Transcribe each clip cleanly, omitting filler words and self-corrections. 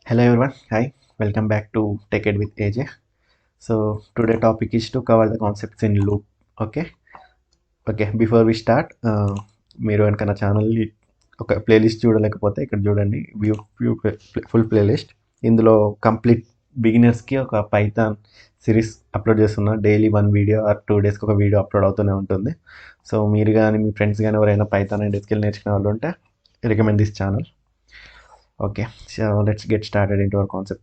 Hello everyone, hi, welcome back to TechEd with AJ. So today topic is to cover the concepts in loop. Before we start, మీరు కనుక నా ఛానల్ని ఒక playlist చూడలేకపోతే ఇక్కడ చూడండి view full playlist. ఇందులో complete బిగినర్స్కి ఒక పైథాన్ సిరీస్ అప్లోడ్ చేస్తున్నా. డైలీ 1 వీడియో ఆర్ 2 డేస్కి ఒక వీడియో అప్లోడ్ అవుతూనే ఉంటుంది. సో మీరు కానీ మీ ఫ్రెండ్స్ కానీ ఎవరైనా పైథాన్ అండ్ ఎస్క్యూఎల్ నేర్చుకునే వాళ్ళు ఉంటే recommend this channel. Okay, so let's get started into our concept.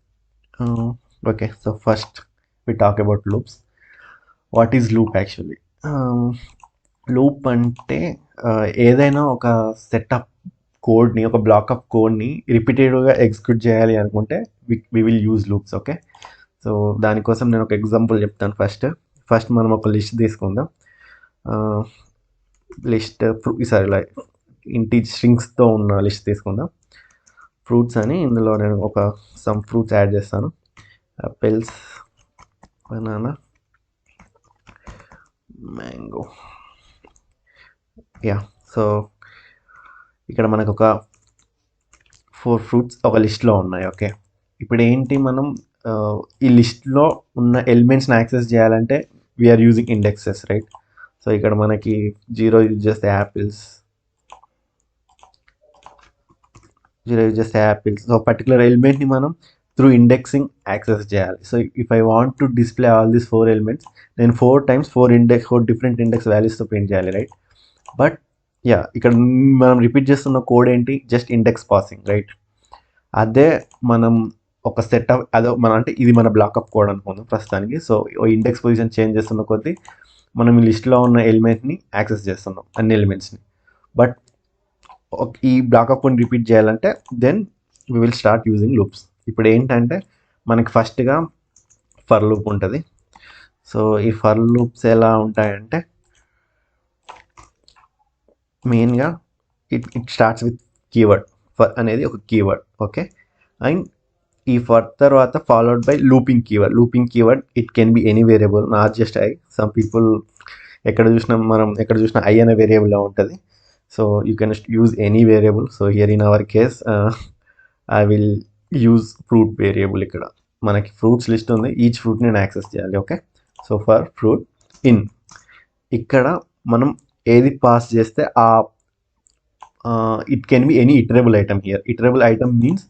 So first we talk about loops. What is loop actually? Loop అంటే ఏదైనా ఒక సెటప్ కోడ్ని, ఒక బ్లాక్ ఆఫ్ కోడ్ని రిపీటెడ్గా ఎగ్జిక్యూట్ చేయాలి అనుకుంటే we will use loops. Okay, so దానికోసం నేను ఒక ఎగ్జాంపుల్ చెప్తాను. ఫస్ట్ మనం ఒక లిస్ట్ తీసుకుందాం. లిస్ట్ ఇంటి స్ట్రింగ్స్తో ఉన్న లిస్ట్ తీసుకుందాం. ఫ్రూట్స్ అని ఇందులో నేను ఒక సమ్ ఫ్రూట్స్ యాడ్ చేస్తాను. Apples, banana, mango. సో ఇక్కడ మనకు ఒక 4 ఫ్రూట్స్ ఒక లిస్ట్లో ఉన్నాయి. ఓకే, ఇప్పుడు ఏంటి, మనం ఈ లిస్ట్లో ఉన్న ఎలిమెంట్స్ని యాక్సెస్ చేయాలంటే we are using indexes, right? So ఇక్కడ మనకి 0 యూజ్ చేస్తే యాపిల్స్, 0 యూజ్ చేస్తే యాపిల్స్. సో పర్టికులర్ ఎలిమెంట్ని మనం త్రూ ఇండెక్సింగ్ యాక్సెస్ చేయాలి. So if I want to display all these 4 elements, నేను 4 times 4 డిఫరెంట్ ఇండెక్స్ వాల్యూస్తో ప్రింట్ చేయాలి, రైట్? బట్ ఇక్కడ మనం రిపీట్ చేస్తున్న కోడ్ ఏంటి, జస్ట్ ఇండెక్స్ పాసింగ్, రైట్? అదే మనం ఒక సెటప్, అంటే ఇది మన బ్లాక్ ఆఫ్ కోడ్ అనుకుందాం ప్రస్తుతానికి. సో ఇండెక్స్ పొజిషన్ చేంజ్ చేస్తున్న కొద్దీ మనం ఈ లిస్ట్లో ఉన్న ఎలిమెంట్ని యాక్సెస్ చేస్తున్నాం, అన్ని ఎలిమెంట్స్ని. బట్ ఈ బ్లాక్ ఆఫ్ కోడ్ని రిపీట్ చేయాలంటే then we will start using loops. ఇప్పుడు ఏంటంటే మనకి ఫస్ట్గా ఫర్ లూప్ ఉంటుంది. సో ఈ ఫర్ లూప్స్ ఎలా ఉంటాయంటే మెయిన్గా it starts with keyword. For అనేది ఒక కీవర్డ్, ఓకే? అండ్ ఈ ఫర్ తర్వాత followed by looping keyword. It can be any variable, not just I. Some people ఎక్కడ చూసినా ఐ అనే వేరియబుల్లో ఉంటుంది. So you can use any variable. So here in our case I will use fruit variable. ఇక్కడ మనకి fruits list ఉంది, each fruit నేను access చేయాలి. Okay, so for fruit in, ఇక్కడ మనం ఏది పాస్ చేస్తే it can be any iterable item. Iterable item means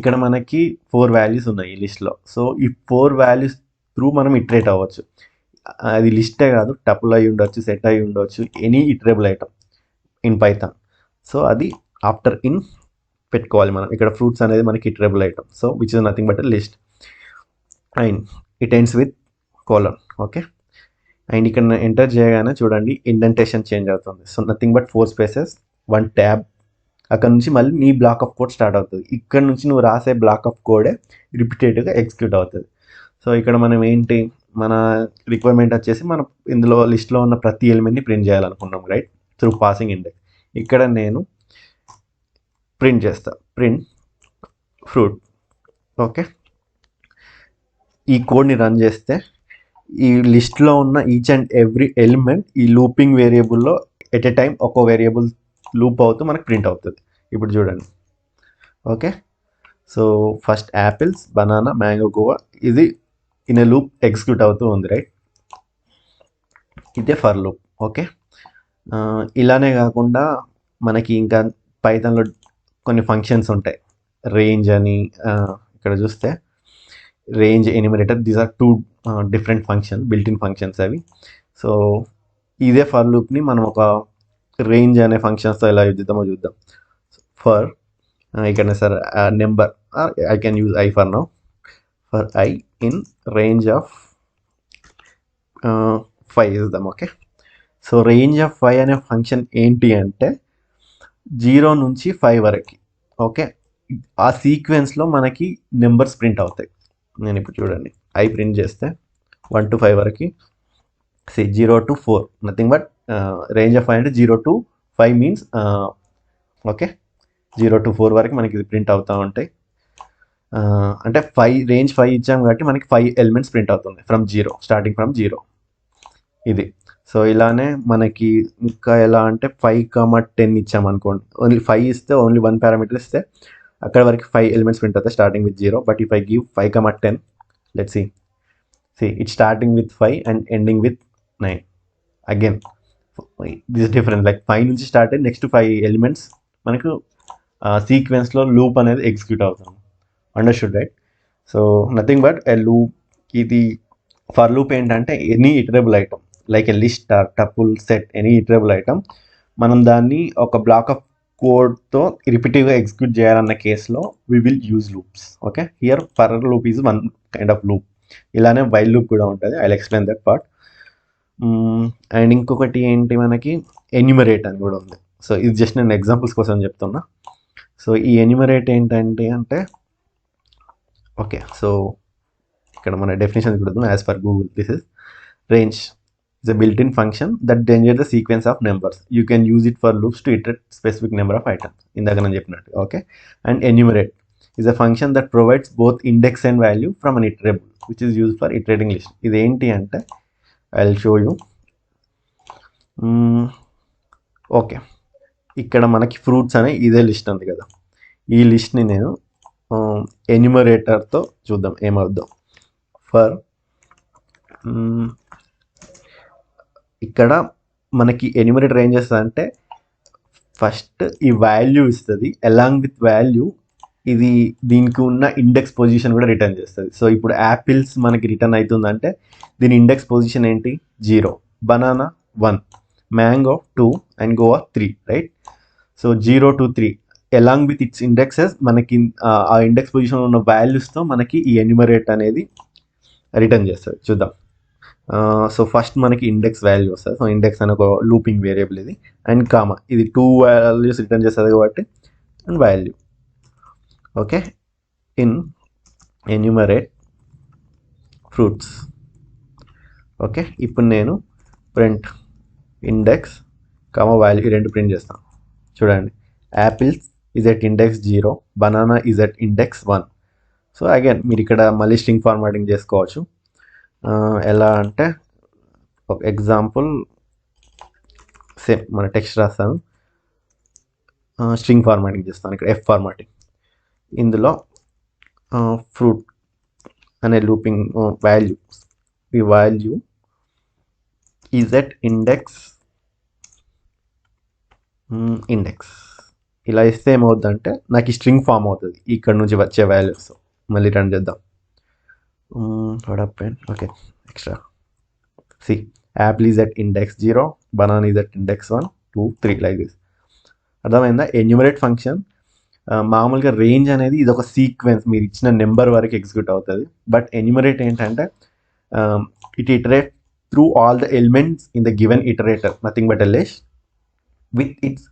ఇక్కడ మనకి 4 వాల్యూస్ ఉన్నాయి ఈ లిస్ట్లో. సో ఈ 4 వాల్యూస్ త్రూ మనం ఇటరేట్ అవ్వచ్చు. అది లిస్టే కాదు, టపుల్ అయి ఉండొచ్చు, సెట్ అయి ఉండొచ్చు, any iterable item in Python. So అది ఆఫ్టర్ ఇన్ పెట్టుకోవాలి మనం. ఇక్కడ ఫ్రూట్స్ అనేది మనకి iterable item, so which is nothing but list. And it ends with colon. Okay, and ఇక్కడ ఎంటర్ చేయగానే చూడండి ఇండెంటేషన్ చేంజ్ అవుతుంది. So nothing but 4 spaces, 1 tab. అక్కడ నుంచి మళ్ళీ నీ బ్లాక్ ఆఫ్ కోడ్ స్టార్ట్ అవుతుంది. ఇక్కడ నుంచి నువ్వు రాసే బ్లాక్ ఆఫ్ కోడే రిపీటెడ్గా ఎగ్జిక్యూట్ అవుతుంది. సో ఇక్కడ మనం ఏంటి, మన రిక్వైర్మెంట్ వచ్చేసి మనం ఇందులో లిస్ట్లో ఉన్న ప్రతి ఎలిమెంట్ని ప్రింట్ చేయాలనుకున్నాం, రైట్? Through passing index. ఇక్కడ నేను ప్రింట్ చేస్తా, ప్రింట్ ఫ్రూట్. ఓకే, ఈ కోడ్ని రన్ చేస్తే ఈ లిస్ట్లో ఉన్న ఈచ్ అండ్ ఎవ్రీ ఎలిమెంట్ ఈ లూపింగ్ వేరియబుల్లో ఎట్ ఎ టైం ఒక్కో వేరియబుల్ లూప్ అవుతూ మనకు ప్రింట్ అవుతుంది. ఇప్పుడు చూడండి. Okay, so first apples, banana, mango, Goa, ఇది ఇన్ ఏ లూప్ ఎగ్జిక్యూట్ అవుతూ ఉంది, రైట్? ఇదే ఫర్ లూప్. ఓకే, ఇలానే కాకుండా మనకి ఇంకా పైథాన్లో కొన్ని ఫంక్షన్స్ ఉంటాయి. రేంజ్ అని, ఇక్కడ చూస్తే range, enumerator, these are 2 different function, built-in functions అవి. సో ఇదే ఫర్ లూప్ని మనం ఒక రేంజ్ అనే ఫంక్షన్స్తో ఎలా యూజ్ చేద్దామో చూద్దాం. ఫర్ ఇక్కడ sir number, I can use I for now. For I in range of 5 ఇద్దాం. ఓకే, సో రేంజ్ ఆఫ్ 5 అనే ఫంక్షన్ ఏంటి అంటే 0 నుంచి 5 వరకు. ఓకే, ఆ సీక్వెన్స్లో మనకి నెంబర్స్ ప్రింట్ అవుతాయి. నేను ఇప్పుడు చూడండి, ఐ ప్రింట్ చేస్తే 1 to 5 వరకు. 0 to 4, nothing but range of 5 అంటే 0 to 5 మీన్స్ ఓకే, 0 to 4 వరకు మనకి ఇది ప్రింట్ అవుతూ ఉంటాయి. అంటే రేంజ్ 5 ఇచ్చాం కాబట్టి మనకి 5 ఎలిమెంట్స్ ప్రింట్ అవుతుంది స్టార్టింగ్ ఫ్రమ్ 0. ఇది. సో ఇలానే మనకి ఇంకా ఎలా అంటే 5, 10 ఇచ్చామనుకోండి, ఓన్లీ 5 ఇస్తే, ఓన్లీ 1 పారామీటర్ ఇస్తే అక్కడ వరకు 5 ఎలిమెంట్స్ ప్రింట్ అవుతాయి starting with 0. But if I give 5, 10, let's see it's starting with 5 and ending with 9. Again, this is different. Like 5 నుంచి స్టార్ట్ అయ్యి నెక్స్ట్ 5 ఎలిమెంట్స్ మనకు సీక్వెన్స్లో లూప్ అనేది ఎగ్జిక్యూట్ అవుతుంది. Understood right? So nothing but a loop. ఇది for loop ఏంటంటే any iterable item like a list or tuple set, any iterable item మనం దాన్ని ఒక బ్లాక్ ఆఫ్ కోడ్తో రిపీటివ్గా ఎగ్జిక్యూట్ చేయాలన్న కేసులో we will use loops. Okay, here for loop is one kind of loop. ఇలానే while loop కూడా ఉంటుంది. I will explain that part. And ఇంకొకటి ఏంటి, మనకి ఎన్యూమరేట్ అని కూడా ఉంది. సో ఇది జస్ట్ నేను ఎగ్జాంపుల్స్ కోసం చెప్తున్నా. సో ఈ ఎన్యూమరేట్ ఏంటంటే ఓకే, సో ఇక్కడ మన డెఫినేషన్ కూడా as per Google this is range is a built-in function that generates the sequence of numbers. You can use it for loops to iterate specific number of items. ఇందాక నేను చెప్పినట్టు. Okay, and enumerate is a function that provides both index and value from an iterable, which is used for iterating list. ఇది ఏంటి అంటే I will show you. Okay, ఇక్కడ మనకి fruits అనే ఇదే లిస్ట్ ఉంది కదా. ఈ లిస్ట్ని నేను ఎన్యూమరేటర్తో చూద్దాం ఏమవుద్దాం. ఫర్ ఇక్కడ మనకి ఎన్యూమరేటర్ ఏం చేస్తుంది అంటే ఫస్ట్ ఈ వాల్యూ ఇస్తుంది, అలాంగ్ విత్ వాల్యూ ఇది దీనికి ఉన్న ఇండెక్స్ పొజిషన్ కూడా రిటర్న్ చేస్తుంది. సో ఇప్పుడు యాపిల్స్ మనకి రిటర్న్ అవుతుందంటే దీని ఇండెక్స్ పొజిషన్ ఏంటి, 0, banana 1, mango 2 and Goa 3, right? So 0 to 3 along with its indexes మనకి ఆ ఇండెక్స్ పొజిషన్ ఉన్న వాల్యూస్తో మనకి ఈ ఎన్యూమరేట్ అనేది రిటర్న్ చేస్తుంది. చూద్దాం. సో ఫస్ట్ మనకి ఇండెక్స్ వాల్యూ వస్తుంది. సో ఇండెక్స్ అనే ఒక లూపింగ్ వేరియబుల్ ఇది, అండ్ కామా ఇది 2 వాల్యూస్ రిటర్న్ చేస్తుంది కాబట్టి and value. Okay, in enumerate fruits. Okay, ఇప్పుడు నేను ప్రింట్ ఇండెక్స్ కామా వాల్యూ ఈ రెండు ప్రింట్ చేస్తాను. చూడండి, apples is at index 0, banana is at index 1. So again మీరు ఇక్కడ మళ్ళీ స్ట్రింగ్ ఫార్మాటింగ్ చేసుకోవచ్చు. ఎలా అంటే ఒక ఎగ్జాంపుల్ సేమ్ మన టెక్స్ట్ రాస్తాను, స్ట్రింగ్ ఫార్మాటింగ్ చేస్తాను. ఇక్కడ ఎఫ్ ఫార్మాటింగ్, ఇందులో ఫ్రూట్ అనే లూపింగ్ వాల్యూ, ఈ వాల్యూ ఈజ్ ఎట్ ఇండెక్స్ ఇలా ఇస్తే ఏమవుతుందంటే నాకు ఈ స్ట్రింగ్ ఫామ్ అవుతుంది ఇక్కడ నుంచి వచ్చే వాల్యూస్. మళ్ళీ రన్ చేద్దాం. Okay, extra see apple is at index 0, banana is at index 1, 2, 3 like this. అర్థమైందా? ఎన్యూమరేట్ ఫంక్షన్ మామూలుగా రేంజ్ అనేది ఇది ఒక సీక్వెన్స్, మీరు ఇచ్చిన నెంబర్ వరకు ఎగ్జిక్యూట్ అవుతుంది. బట్ ఎన్యూమరేట్ ఏంటంటే it iterate through all the elements in the given iterator, nothing but a list with its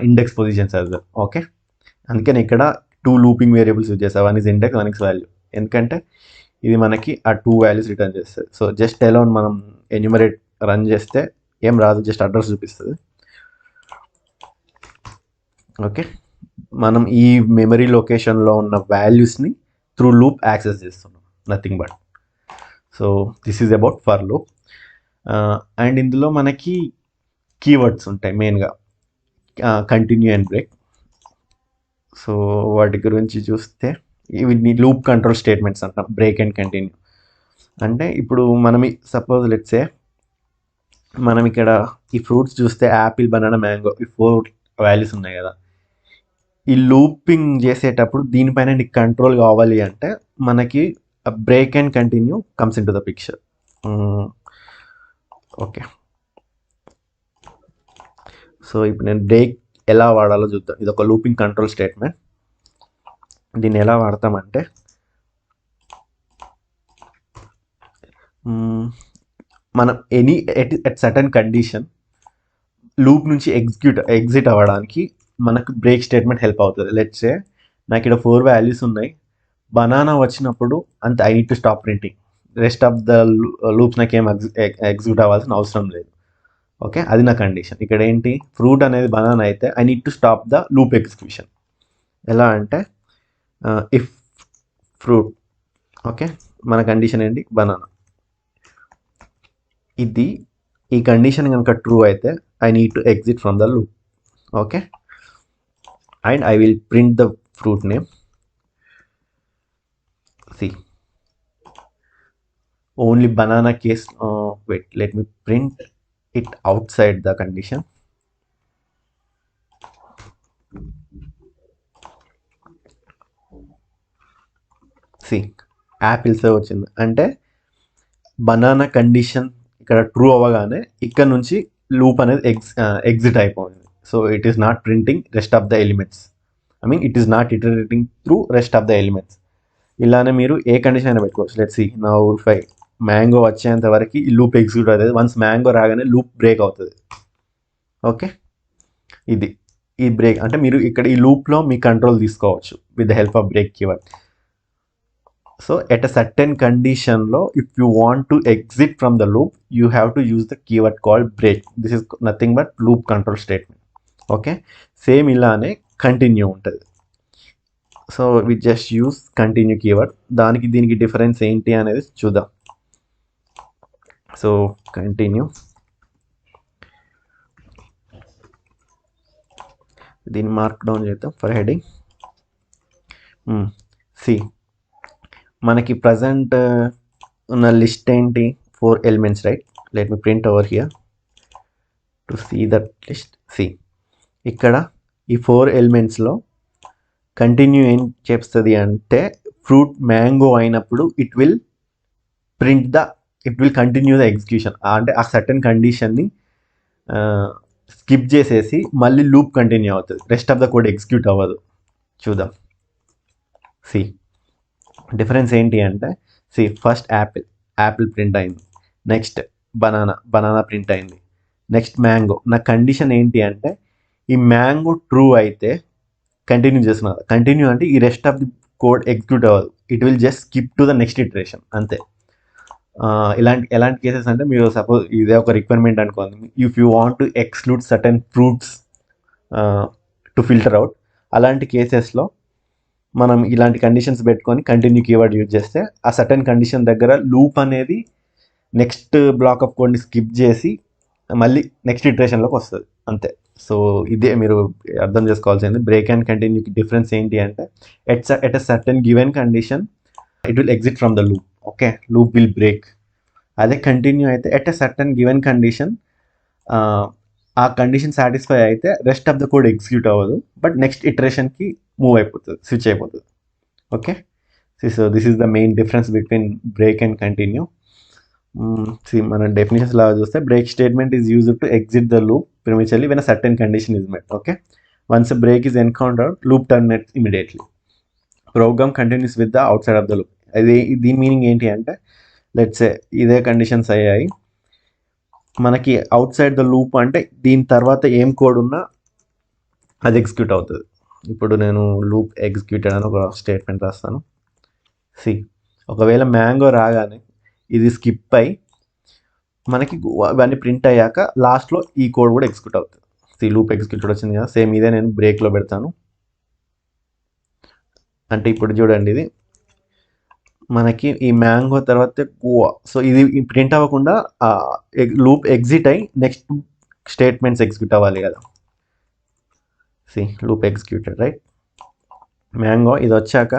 index positions as well. Okay, అందుకని ఇక్కడ 2 లూపింగ్ వేరియబుల్స్ యూజ్ చేస్తాను. 1 ఇస్ ఇండెక్స్, 1 ఇస్ వాల్యూ. ఎందుకంటే ఇది మనకి ఆ 2 values return చేస్తుంది. So just alone మనం enumerate run చేస్తే ఏం రాదు, జస్ట్ అడ్రస్ చూపిస్తుంది. ఓకే, మనం ఈ మెమరీ లొకేషన్లో ఉన్న వాల్యూస్ని త్రూ లూప్ యాక్సెస్ చేస్తున్నాం, nothing but. So this is about for loop. And ఇందులో మనకి కీవర్డ్స్ ఉంటాయి మెయిన్గా, కంటిన్యూ అండ్ బ్రేక్. సో వాటి గురించి చూస్తే ఇవి లూప్ కంట్రోల్ స్టేట్మెంట్స్ అంటాం, బ్రేక్ అండ్ కంటిన్యూ. అంటే ఇప్పుడు మనం సపోజ్ లెట్సే మనం ఇక్కడ ఈ ఫ్రూట్స్ చూస్తే యాపిల్, బనానా, మ్యాంగో ఈ 4 వాల్యూస్ ఉన్నాయి కదా. ఈ లూపింగ్ చేసేటప్పుడు దీనిపైన నీకు కంట్రోల్ కావాలి అంటే మనకి break and continue comes in to the picture. Okay, so ఇప్పుడు నేను బ్రేక్ ఎలా వాడాలో చూద్దాం. ఇది ఒక లూపింగ్ కంట్రోల్ స్టేట్మెంట్. దీన్ని ఎలా వాడతామంటే మనం ఎట్ సర్టన్ కండిషన్ లూప్ నుంచి ఎగ్జిట్ అవ్వడానికి మనకు బ్రేక్ స్టేట్మెంట్ హెల్ప్ అవుతుంది. లెట్స్ సే నాకు ఇక్కడ 4 వాల్యూస్ ఉన్నాయి, బనానా వచ్చినప్పుడు అంతే I need to stop printing, rest of the loops నాకు ఏం ఎగ్జిక్యూట్ అవ్వాల్సిన అవసరం లేదు. ఓకే, అది నా కండిషన్. ఇక్కడ ఏంటి, ఫ్రూట్ అనేది బనానా అయితే I need to stop the loop execution. ఎలా అంటే ఇఫ్ ఫ్రూట్, ఓకే మన కండిషన్ ఏంటి, బనానా. ఈ కండిషన్ కనుక ట్రూ అయితే I need to exit from the loop. Okay, and I will print the fruit name. see, only banana case, wait, let me print it outside the condition. See, apples వచ్చింది అంటే banana condition ఇక్కడ true అవ్వగానే ఇక్కడ నుంచి loop అనేది exit అయిపోయింది. So it is not printing rest of the elements, I mean it is not iterating through rest of the elements. ఇలానే మీరు ఏ కండిషన్ అయినా పెట్టుకోవచ్చు. Let's see now if I mango వచ్చేంత వరకు ఈ లూప్ ఎగ్జిక్యూట్ అవుతుంది. వన్స్ మ్యాంగో రాగానే లూప్ బ్రేక్ అవుతుంది. ఓకే, ఇది ఈ బ్రేక్ అంటే మీరు ఇక్కడ ఈ లూప్లో మీ కంట్రోల్ తీసుకోవచ్చు with the help of break keyword. So at a certain కండిషన్లో if you want to exit from the loop you have to use the keyword called break. This is nothing but loop control statement. Okay, same ఇలానే continue ఉంటుంది. So we just use continue keyword. దానికి దీనికి difference ఏంటి అనేది చూద్దాం. So continue, దీన్ని mark down చేద్దాం for heading. See, మనకి ప్రజెంట్ ఉన్న లిస్ట్ ఏంటి? 4 elements, right? Let me print over here to see that list. See, ఇక్కడ ఈ 4 ఎలిమెంట్స్లో కంటిన్యూ ఏం చేస్తుంది అంటే ఫ్రూట్ మ్యాంగో అయినప్పుడు it will continue the execution. అంటే ఆ సర్టెన్ కండిషన్ని స్కిప్ చేసేసి మళ్ళీ లూప్ కంటిన్యూ అవుతుంది, rest of the code execute అవ్వదు. చూద్దాం. సి, డిఫరెన్స్ ఏంటి అంటే సి, ఫస్ట్ యాపిల్ ప్రింట్ అయింది, నెక్స్ట్ బనానా ప్రింట్ అయింది, నెక్స్ట్ మ్యాంగో. నా కండిషన్ ఏంటి అంటే ఈ మ్యాంగో ట్రూ అయితే కంటిన్యూ చేస్తున్నారు. కంటిన్యూ అంటే ఈ rest of the code execute అవ్వదు, it will just skip to the next iteration, అంతే. ఎలాంటి కేసెస్ అంటే మీరు సపోజ్ ఇదే ఒక రిక్వైర్మెంట్ అనుకోండి, if you want to exclude certain fruits to filter out, అలాంటి కేసెస్లో మనం ఇలాంటి కండిషన్స్ పెట్టుకొని కంటిన్యూ కీవర్డ్ యూజ్ చేస్తే ఆ సర్టెన్ కండిషన్ దగ్గర లూప్ అనేది నెక్స్ట్ బ్లాక్ ఆఫ్ కోడ్ని స్కిప్ చేసి మళ్ళీ నెక్స్ట్ ఇటరేషన్లోకి వస్తుంది, అంతే. సో ఇదే మీరు అర్థం చేసుకోవాల్సింది. బ్రేక్ అండ్ కంటిన్యూకి డిఫరెన్స్ ఏంటి అంటే at a certain given condition it will exit from the loop. Okay, loop will break. అదే కంటిన్యూ అయితే at a certain given condition ఆ కండిషన్ సాటిస్ఫై అయితే rest of the code execute అవ్వదు, but next ఇటరేషన్కి move అయిపోతుంది, switch అయిపోతుంది. Okay, so this is the main difference between break and continue. మన definitions లాగా చూస్తే break statement is used to exit the loop prematurely when a certain condition is met. Okay, once a break is encountered loop terminates immediately. Program continues with the outside of the loop. దీని meaning ఏంటి అంటే let's say ఇదే conditions అయ్యాయి, మనకి out side the loop అంటే దీని తర్వాత ఏం కోడ్ ఉన్నా అది ఎగ్జిక్యూట్ అవుతుంది. ఇప్పుడు నేను లూప్ ఎగ్జిక్యూటెడ్ అని ఒక స్టేట్మెంట్ రాస్తాను. సి, ఒకవేళ మ్యాంగో రాగానే ఇది స్కిప్ అయి మనకి ఇవన్నీ ప్రింట్ అయ్యాక లాస్ట్లో ఈ కోడ్ కూడా ఎగ్జిక్యూట్ అవుతుంది. సి, లూప్ ఎగ్జిక్యూటెడ్ వచ్చింది కదా, సేమ్ ఇదే నేను బ్రేక్లో పెడతాను. అంటే ఇప్పుడు చూడండి, ఇది మనకి ఈ మ్యాంగో తర్వాత గోవా, సో ఇది ప్రింట్ అవ్వకుండా లూప్ ఎగ్జిట్ అయ్యి నెక్స్ట్ స్టేట్మెంట్స్ ఎగ్జిక్యూట్ అవ్వాలి కదా. See, loop executed, right? Mango ఇది వచ్చాక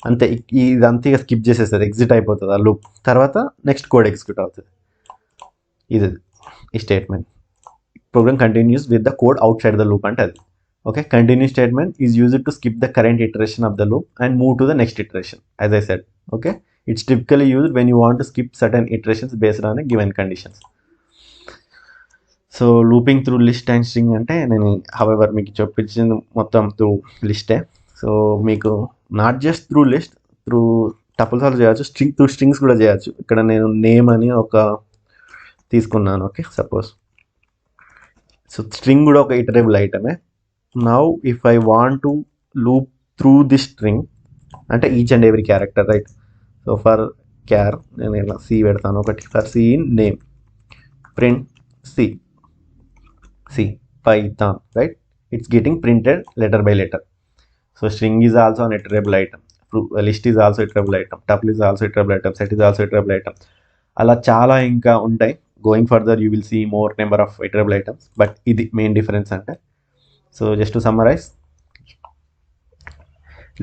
అంతే, ఇదంతా ఇక స్కిప్ చేసేస్తుంది, ఎగ్జిట్ అయిపోతుంది ఆ లూప్. తర్వాత నెక్స్ట్ కోడ్ ఎగ్జిక్యూట్ అవుతుంది. ఇది ఈ statement. Program continues with the code outside the loop అంటే అది. Okay, continue statement is used to skip the current iteration of the loop and move to the next iteration, as I said. Okay, it's typically used when you want to skip certain iterations based on a given conditions. So looping through list and string అంటే నేను however మీకు చూపించింది మొత్తం through లిస్టే. So మీకు not just through list, through tuples also చేయొచ్చు, strings కూడా చేయొచ్చు. ఇక్కడ నేను నేమ్ అని ఒక తీసుకున్నాను. ఓకే, సపోజ్ సో స్ట్రింగ్ కూడా ఒక ఇటరబుల్ ఐటమే. Now if I want to loop through this string అంటే each and every character, right? So for char నేను ఇలా సి పెడతాను ఒకటి, for C in name print C Python, right? It's getting printed letter by letter. So string is also an iterable item, list is also iterable item, tuple is also iterable item, set is also iterable item. అలా చాలా ఇంకా ఉంటాయి. Going further you will see more number of iterable items, but ఇది main difference అంటే. So just to summarize,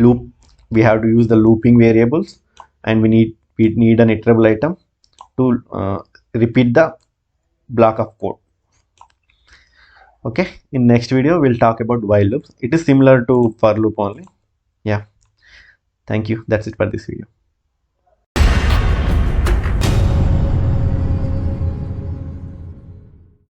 loop we have to use the looping variables and we need an iterable item to repeat the block of code. Okay, in next video we'll talk about while loops. It is similar to for loop only. Yeah, thank you. That's it for this video.